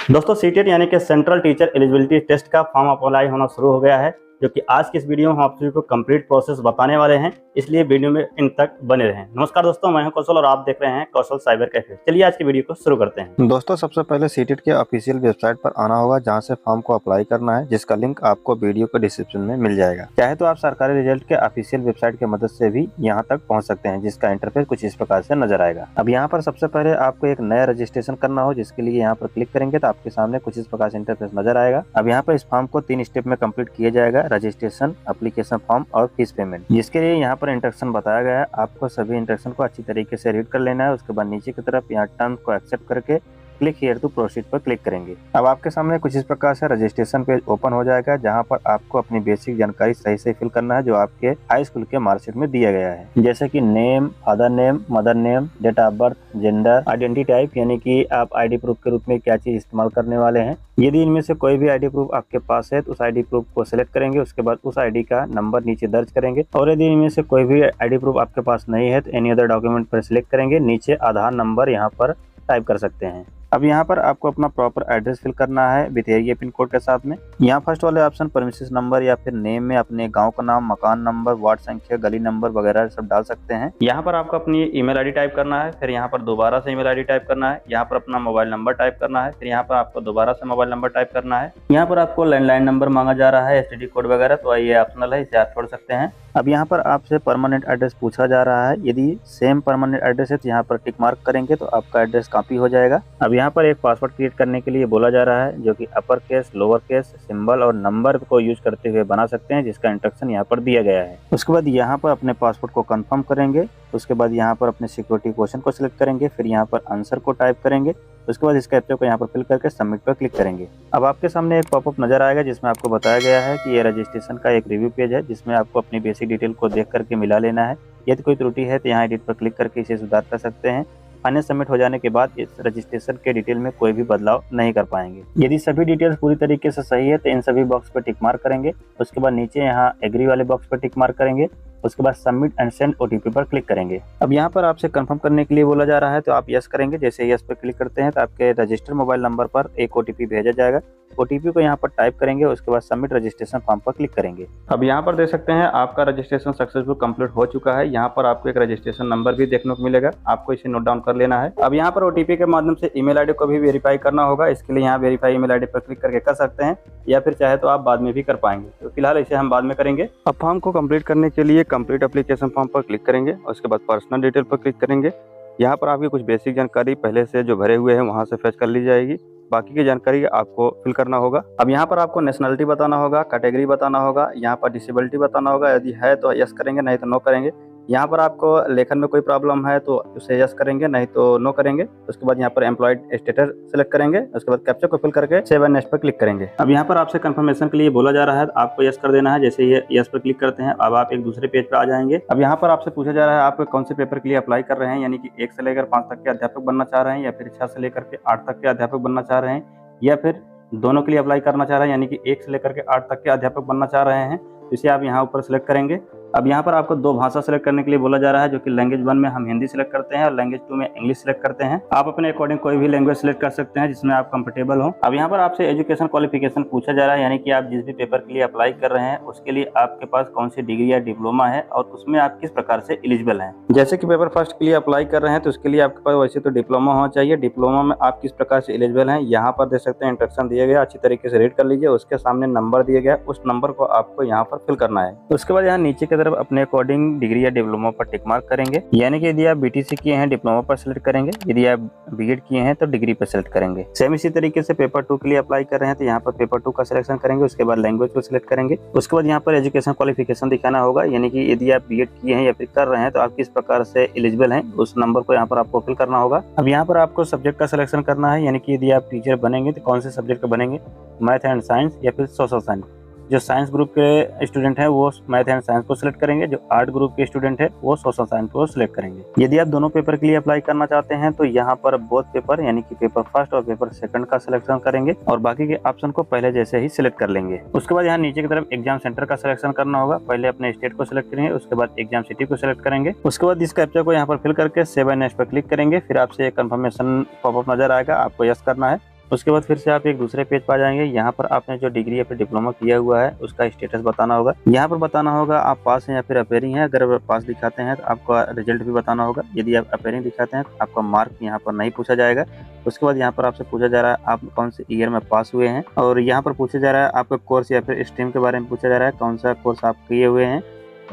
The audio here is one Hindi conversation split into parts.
दोस्तों सीटेट यानी कि सेंट्रल टीचर एलिजिबिलिटी टेस्ट का फॉर्म अप्लाई होना शुरू हो गया है, जो कि आज की इस वीडियो में हम आप सभी को कंप्लीट प्रोसेस बताने वाले हैं, इसलिए वीडियो में इन तक बने रहें। नमस्कार दोस्तों, मैं हूं कौशल और आप देख रहे हैं कौशल साइबर कैफे। चलिए आज की वीडियो को शुरू करते हैं। दोस्तों सबसे पहले सीटेट के ऑफिशियल वेबसाइट पर आना होगा, जहां से फॉर्म को अप्लाई करना है, जिसका लिंक आपको वीडियो के डिस्क्रिप्शन में मिल जाएगा। चाहे तो आप सरकारी रिजल्ट के ऑफिशियल वेबसाइट की मदद से भी यहां तक पहुंच सकते हैं, जिसका इंटरफेस कुछ इस प्रकार से नजर आएगा। अब यहां पर सबसे पहले आपको एक नया रजिस्ट्रेशन करना हो, जिसके लिए यहाँ पर क्लिक करेंगे तो आपके सामने कुछ इस प्रकार से इंटरफेस नजर आएगा। अब यहाँ पर इस फॉर्म को 3 स्टेप में कंप्लीट किया जाएगा: रजिस्ट्रेशन, एप्लीकेशन फॉर्म और फीस पेमेंट, जिसके लिए यहाँ पर इंस्ट्रक्शन बताया गया है। आपको सभी इंस्ट्रक्शन को अच्छी तरीके से रीड कर लेना है। उसके बाद नीचे की तरफ यहाँ टर्म्स को एक्सेप्ट करके क्लिक हियर टू प्रोसीड पर क्लिक करेंगे। अब आपके सामने कुछ इस प्रकार से रजिस्ट्रेशन पेज ओपन हो जाएगा, जहां पर आपको अपनी बेसिक जानकारी सही से फिल करना है, जो आपके हाई स्कूल के मार्कशीट में दिया गया है, जैसे कि name, father name, mother name, date of birth, gender, identity type यानी कि आप आईडी प्रूफ के रूप में क्या चीज इस्तेमाल करने वाले हैं। यदि इनमें से कोई भी आईडी प्रूफ आपके पास है तो उस आईडी प्रूफ को सिलेक्ट करेंगे। उसके बाद उस आईडी का नंबर नीचे दर्ज करेंगे, और यदि इनमें से कोई भी आईडी प्रूफ आपके पास नहीं है तो एनी अदर डॉक्यूमेंट पर सिलेक्ट करेंगे। नीचे आधार नंबर यहाँ पर टाइप कर सकते हैं। अब यहाँ पर आपको अपना प्रॉपर एड्रेस फिल करना है विद एरिया पिन कोड के साथ में। यहाँ फर्स्ट वाले ऑप्शन परमिसेस नंबर या फिर नेम में अपने गांव का नाम, मकान नंबर, वार्ड संख्या, गली नंबर वगैरह सब डाल सकते हैं। यहाँ पर आपको अपनी ईमेल आईडी टाइप करना है, फिर यहाँ पर दोबारा से ईमेल आईडी टाइप करना है। यहाँ पर अपना मोबाइल नंबर टाइप करना है, फिर यहाँ पर आपको दोबारा से मोबाइल नंबर टाइप करना है। यहाँ पर आपको लैंडलाइन नंबर मांगा जा रहा है, एसटीडी कोड वगैरह, तो ये ऑप्शनल है, इसे आप छोड़ सकते हैं। अब यहाँ पर आपसे परमानेंट एड्रेस पूछा जा रहा है। यदि सेम परमानेंट एड्रेस है तो यहाँ पर टिक मार्क करेंगे तो आपका एड्रेस कॉपी हो जाएगा। अब यहाँ पर एक पासवर्ड क्रिएट करने के लिए बोला जा रहा है, जो कि upper case, lower case, symbol और नंबर को यूज करते हुए बना सकते हैं, जिसका इंस्ट्रक्शन यहाँ पर दिया गया है। उसके बाद यहाँ पर अपने पासवर्ड को कंफर्म करेंगे। उसके बाद यहाँ पर अपने सिक्योरिटी क्वेश्चन को सिलेक्ट करेंगे, फिर यहाँ पर आंसर को टाइप करेंगे। उसके बाद इस कैप्चा को यहाँ पर फिल करके सबमिट पर क्लिक करेंगे। अब आपके सामने एक पॉपअप नजर आएगा, जिसमें आपको बताया गया है कि ये रजिस्ट्रेशन का एक रिव्यू पेज है, जिसमें आपको अपनी बेसिक डिटेल को देख करके मिला लेना है। यदि कोई त्रुटि है तो यहाँ एडिट पर क्लिक करके इसे सुधार कर सकते हैं। फाइनल सबमिट हो जाने के बाद इस रजिस्ट्रेशन के डिटेल में कोई भी बदलाव नहीं कर पाएंगे। यदि सभी डिटेल्स पूरी तरीके से सही है तो इन सभी बॉक्स पर टिक मार्क करेंगे। उसके बाद नीचे यहाँ एग्री वाले बॉक्स पर टिक मार्क करेंगे। उसके बाद सबमिट एंड सेंड ओटीपी पर क्लिक करेंगे। अब यहाँ पर आपसे कंफर्म करने के लिए बोला जा रहा है, तो आप यस करेंगे। जैसे यस पर क्लिक करते हैं तो आपके रजिस्टर्ड मोबाइल नंबर पर एक ओटीपी भेजा जाएगा। ओटीपी को यहाँ पर टाइप करेंगे। उसके बाद सबमिट रजिस्ट्रेशन फॉर्म पर क्लिक करेंगे। अब यहाँ पर देख सकते हैं आपका रजिस्ट्रेशन सक्सेसफुल कंप्लीट हो चुका है। यहाँ पर आपको एक रजिस्ट्रेशन नंबर भी देखने को मिलेगा, आपको इसे नोट डाउन कर लेना है। अब यहाँ पर ओटीपी के माध्यम से ईमेल आईडी को भी वेरीफाई करना होगा। इसके लिए यहाँ वेरीफाई ईमेल आईडी पर क्लिक करके कर सकते हैं, या फिर चाहे तो आप बाद में भी कर पाएंगे, तो फिलहाल इसे हम बाद में करेंगे। अब फॉर्म को कंप्लीट करने के लिए कंप्लीट एप्लीकेशन फॉर्म पर क्लिक करेंगे। उसके बाद पर्सनल डिटेल पर क्लिक करेंगे। यहाँ पर आपकी कुछ बेसिक जानकारी पहले से जो भरे हुए हैं वहाँ से फेच कर ली जाएगी। बाकी की जानकारी आपको फिल करना होगा। अब यहाँ पर आपको नेशनलिटी बताना होगा, कैटेगरी बताना होगा, यहाँ पर डिसेबिलिटी बताना होगा। यदि है तो यस करेंगे, नहीं तो नो करेंगे। यहाँ पर आपको लेखन में कोई प्रॉब्लम है तो उसे यस करेंगे, नहीं तो नो करेंगे। उसके बाद यहाँ पर एम्प्लॉयड स्टेटस सेलेक्ट करेंगे। उसके बाद कैप्चा को फिल करके सेव एंड नेक्स्ट पर क्लिक करेंगे। अब यहाँ पर आपसे कंफर्मेशन के लिए बोला जा रहा है, आपको यस कर देना है। जैसे ये यस पर क्लिक करते हैं, अब आप एक दूसरे पेज पर आ जाएंगे। अब यहाँ पर आपसे पूछा जा रहा है आप कौन से पेपर के लिए अप्लाई कर रहे हैं, यानी कि 1 से लेकर 5 तक के अध्यापक बनना चाह रहे हैं, या फिर 6 से लेकर के 8 तक के अध्यापक बनना चाह रहे हैं, या फिर दोनों के लिए अप्लाई करना चाह रहे हैं, यानी कि 1 से लेकर के 8 तक के अध्यापक बनना चाह रहे हैं। इसे आप यहाँ ऊपर सेलेक्ट करेंगे। अब यहाँ पर आपको 2 भाषा सेलेक्ट करने के लिए बोला जा रहा है, जो कि लैंग्वेज 1 में हम हिंदी सेलेक्ट करते हैं और लैंग्वेज 2 में इंग्लिश सेलेक्ट करते हैं। आप अपने अकॉर्डिंग कोई भी लैंग्वेज सेलेक्ट कर सकते हैं जिसमें आप कंफर्टेबल हो। अब यहाँ पर आपसे एजुकेशन क्वालिफिकेशन पूछा जा रहा है, यानी कि आप जिस भी पेपर के लिए अप्लाई कर रहे हैं उसके लिए आपके पास कौन सी डिग्री या डिप्लोमा है और उसमें आप किस प्रकार से एलिजिबल हैं। जैसे कि पेपर फर्स्ट के लिए अप्लाई कर रहे हैं तो उसके लिए आपके पास वैसे तो डिप्लोमा होना चाहिए। डिप्लोमा में आप किस प्रकार से एलिजिबल हैं यहाँ पर देख सकते हैं, इंस्ट्रक्शन दिया गया, अच्छी तरीके से रीड कर लीजिए। उसके सामने नंबर दिया गया, उस नंबर को आपको यहाँ पर फिल करना है। उसके बाद यहाँ नीचे की तरफ अपने अकॉर्डिंग डिग्री या डिप्लोमा पर टिक मार्क करेंगे, यानी कि यदि आप बीटीसी किए हैं डिप्लोमा पर सिलेक्ट करेंगे, यदि आप बीएड किए हैं तो डिग्री पर सिलेक्ट करेंगे। सेम इसी तरीके से पेपर 2 के लिए अप्लाई कर रहे हैं तो यहाँ पर पेपर 2 का सिलेक्शन करेंगे। उसके बाद लैंग्वेज को सिलेक्ट करेंगे। उसके बाद यहाँ पर एजुकेशन क्वालिफिकेशन दिखाना होगा, यानी कि यदि आप बीएड किए हैं या फिर कर रहे हैं तो आप किस प्रकार से एलिजिबल हैं, उस नंबर को यहाँ पर आपको फिल करना होगा। अब यहाँ पर आपको सब्जेक्ट का सिलेक्शन करना है, यानी कि यदि आप टीचर बनेंगे तो कौन से सब्जेक्ट का बनेंगे, मैथ एंड साइंस या फिर सोशल साइंस। जो साइंस ग्रुप के स्टूडेंट हैं वो मैथ एंड साइंस को सिलेक्ट करेंगे, जो आर्ट ग्रुप के स्टूडेंट है वो सोशल साइंस को सिलेक्ट करेंगे। यदि आप दोनों पेपर के लिए अप्लाई करना चाहते हैं तो यहाँ पर बोथ पेपर यानी कि पेपर फर्स्ट और पेपर सेकंड का सिलेक्शन करेंगे और बाकी के ऑप्शन को पहले जैसे ही सिलेक्ट कर लेंगे। उसके बाद यहाँ नीचे की तरफ एग्जाम सेंटर का सिलेक्शन करना होगा। पहले अपने स्टेट को सिलेक्ट करेंगे, उसके बाद एग्जाम सिटी को सिलेक्ट करेंगे। उसके बाद इस कैप्चा को यहाँ पर फिल करके सेव एंड नेक्स्ट पर क्लिक करेंगे। फिर आपसे एक कंफर्मेशन पॉपअप नजर आएगा, आपको यस करना है। उसके बाद फिर से आप एक दूसरे पेज पर आ जाएंगे। यहाँ पर आपने जो डिग्री या फिर डिप्लोमा किया हुआ है उसका स्टेटस बताना होगा। यहाँ पर बताना होगा आप पास हैं या फिर अपेयरिंग है। अगर पास दिखाते हैं तो आपका रिजल्ट भी बताना होगा। यदि आप अपेयरिंग दिखाते हैं तो आपका मार्क यहाँ पर नहीं पूछा जाएगा। उसके बाद यहाँ पर आपसे पूछा जा रहा है आप कौन से ईयर में पास हुए हैं, और यहाँ पर पूछा जा रहा है आपका कोर्स या फिर स्ट्रीम के बारे में पूछा जा रहा है, कौन सा कोर्स आप किए हुए हैं।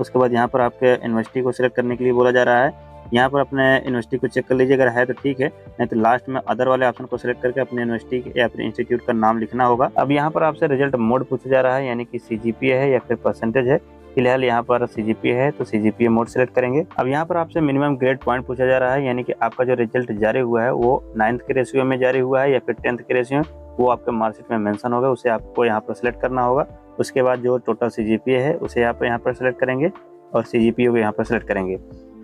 उसके बाद यहाँ पर आपके यूनिवर्सिटी को सिलेक्ट करने के लिए बोला जा रहा है। यहाँ पर अपने यूनिवर्सिटी को चेक कर लीजिए, अगर है तो ठीक है, नहीं तो लास्ट में अदर वाले ऑप्शन को सिलेक्ट करके अपने यूनिवर्सिटी या फिर इंस्टीट्यूट का नाम लिखना होगा। अब यहाँ पर आपसे रिजल्ट मोड पूछा जा रहा है, यानी कि CGPA है या फिर परसेंटेज है। फिलहाल यहाँ पर CGPA है तो CGPA मोड सेलेक्ट करेंगे। अब यहाँ पर आपसे मिनिमम ग्रेड पॉइंट पूछा जा रहा है, यानी कि आपका जो रिजल्ट जारी हुआ है वो 9th के रेशियो में जारी हुआ है या फिर 10th के रेशियो में, वो आपके मार्कशीट में मेंशन होगा, उसे आपको यहाँ पर सिलेक्ट करना होगा। उसके बाद जो टोटल CGPA है उसे आप यहाँ पर सिलेक्ट करेंगे और CGPA को यहाँ पर सिलेक्ट करेंगे।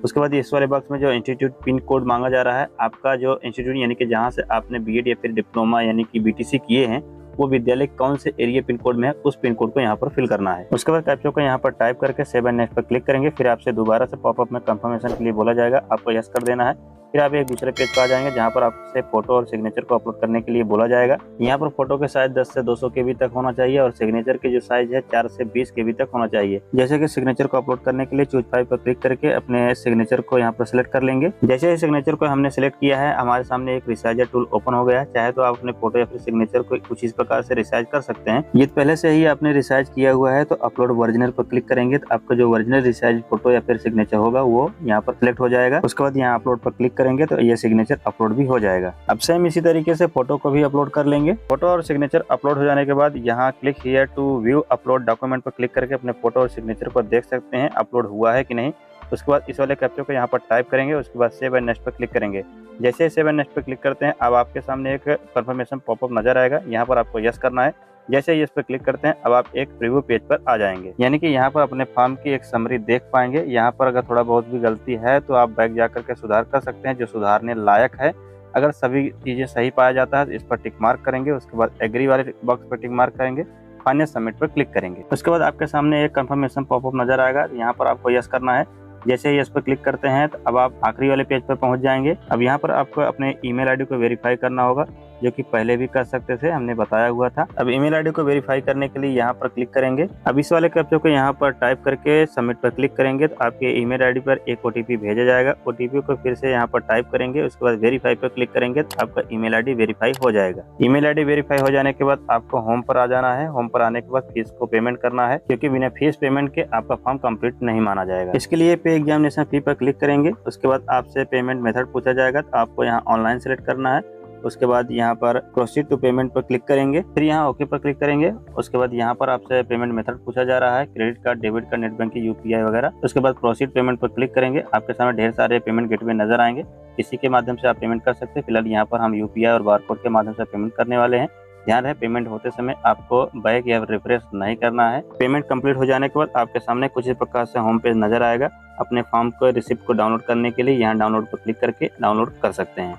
उसके बाद इस वाले बॉक्स में जो इंस्टीट्यूट पिन कोड मांगा जा रहा है, आपका जो इंस्टीट्यूट यानी कि जहाँ से आपने BEd या फिर डिप्लोमा यानी कि BTC किए हैं वो विद्यालय कौन से एरिया पिन कोड में है, उस पिन कोड को यहाँ पर फिल करना है। उसके बाद कैप्चा को यहाँ पर टाइप करके सेव एंड नेक्स्ट पर क्लिक करेंगे। फिर आपसे दोबारा से पॉपअप में कंफर्मेशन के लिए बोला जाएगा, आपको यस कर देना है। फिर आप एक दूसरे पेज पर आ जाएंगे जहाँ पर आपसे फोटो और सिग्नेचर को अपलोड करने के लिए बोला जाएगा। यहाँ पर फोटो के साइज 10 से 200 KB तक होना चाहिए और सिग्नेचर की जो साइज है 4 से 20 KB तक होना चाहिए। जैसे कि सिग्नेचर को अपलोड करने के लिए चूज फाइल पर क्लिक करके अपने सिग्नेचर को यहाँ पर सिलेक्ट कर लेंगे। जैसे ही सिग्नेचर को हमने सिलेक्ट किया है हमारे सामने एक रिसाइजर टूल ओपन हो गया है। चाहे तो आप अपने फोटो या फिर सिग्नेचर को कुछ इस प्रकार से रिसाइज कर सकते हैं। ये पहले से ही आपने रिसाइज किया हुआ है तो अपलोड ओरिजिनल पर क्लिक करेंगे तो आपका जो ओरिजिनल रिसाइज फोटो या फिर सिग्नेचर होगा वो यहाँ पर सिलेक्ट हो जाएगा। उसके बाद यहाँ अपलोड पर क्लिक करेंगे तो ये सिग्नेचर अपलोड भी हो जाएगा। अब सेम इसी तरीके से फोटो को भी अपलोड कर लेंगे। फोटो और सिग्नेचर अपलोड हो जाने के बाद यहाँ click here to view upload document पर क्लिक करके अपने फोटो और सिग्नेचर को देख सकते हैं अपलोड हुआ है कि नहीं। उसके बाद इस वाले कैप्चा को यहाँ पर टाइप करेंगे। उसके बाद सेव एंड नेक्स्ट पर क्लिक करेंगे। जैसे ही सेव एंड नेक्स्ट पर क्लिक करते हैं अब आपके सामने एक कंफर्मेशन पॉपअप नजर आएगा, यहाँ पर आपको यस करना है। जैसे ही इस पर क्लिक करते हैं अब आप एक प्रीव्यू पेज पर आ जाएंगे, यानी कि यहाँ पर अपने फॉर्म की एक समरी देख पाएंगे। यहाँ पर अगर थोड़ा बहुत भी गलती है तो आप बैक जा करके सुधार कर सकते हैं जो सुधारने लायक है। अगर सभी चीजें सही पाया जाता है तो इस पर टिक मार्क करेंगे। उसके बाद एग्री वाले बॉक्स पर टिक मार्क करेंगे, फाइनल सबमिट पर क्लिक करेंगे। उसके बाद आपके सामने एक कंफर्मेशन पॉपअप नजर आएगा, यहाँ पर आपको यस करना है। जैसे ही इस पर क्लिक करते हैं तो अब आप आखिरी वाले पेज पर पहुंच जाएंगे। अब यहाँ पर आपको अपने ईमेल आईडी को वेरीफाई करना होगा, जो कि पहले भी कर सकते थे, हमने बताया हुआ था। अब ईमेल आईडी को वेरीफाई करने के लिए यहाँ पर क्लिक करेंगे। अब इस वाले कैप्चा को यहाँ पर टाइप करके सबमिट पर क्लिक करेंगे तो आपके ईमेल आईडी पर एक OTP भेजा जाएगा। OTP को फिर से यहाँ पर टाइप करेंगे। उसके बाद वेरीफाई पर क्लिक करेंगे तो आपका ईमेल आईडी वेरीफाई हो जाएगा। ईमेल आईडी वेरीफाई हो जाने के बाद आपको होम पर आ जाना है। होम पर आने के बाद फीस को पेमेंट करना है, क्योंकि बिना फीस पेमेंट के आपका फॉर्म कंप्लीट नहीं माना जाएगा। इसके लिए पे एग्जामिनेशन फी पर क्लिक करेंगे। उसके बाद आपसे पेमेंट मेथड पूछा जाएगा तो आपको यहाँ ऑनलाइन सेलेक्ट करना है। उसके बाद यहाँ पर प्रोसीड टू पेमेंट पर क्लिक करेंगे। फिर यहाँ ओके पर क्लिक करेंगे। उसके बाद यहाँ पर आपसे पेमेंट मेथड पूछा जा रहा है, credit card, debit card, net banking, UPI वगैरह। उसके बाद प्रोसीड पेमेंट पर क्लिक करेंगे। आपके सामने ढेर सारे पेमेंट गेटवे नजर आएंगे, इसी के माध्यम से आप पेमेंट कर सकते हैं। फिलहाल यहाँ पर हम UPI और बारकोड के माध्यम से पेमेंट करने वाले हैं। ध्यान रहे पेमेंट होते समय आपको बैक या रिफ्रेश नहीं करना है। पेमेंट कंप्लीट हो जाने के बाद आपके सामने कुछ इस प्रकार से होम पेज नजर आएगा। अपने फॉर्म को रिसिप्ट को डाउनलोड करने के लिए यहाँ डाउनलोड पर क्लिक करके डाउनलोड कर सकते हैं।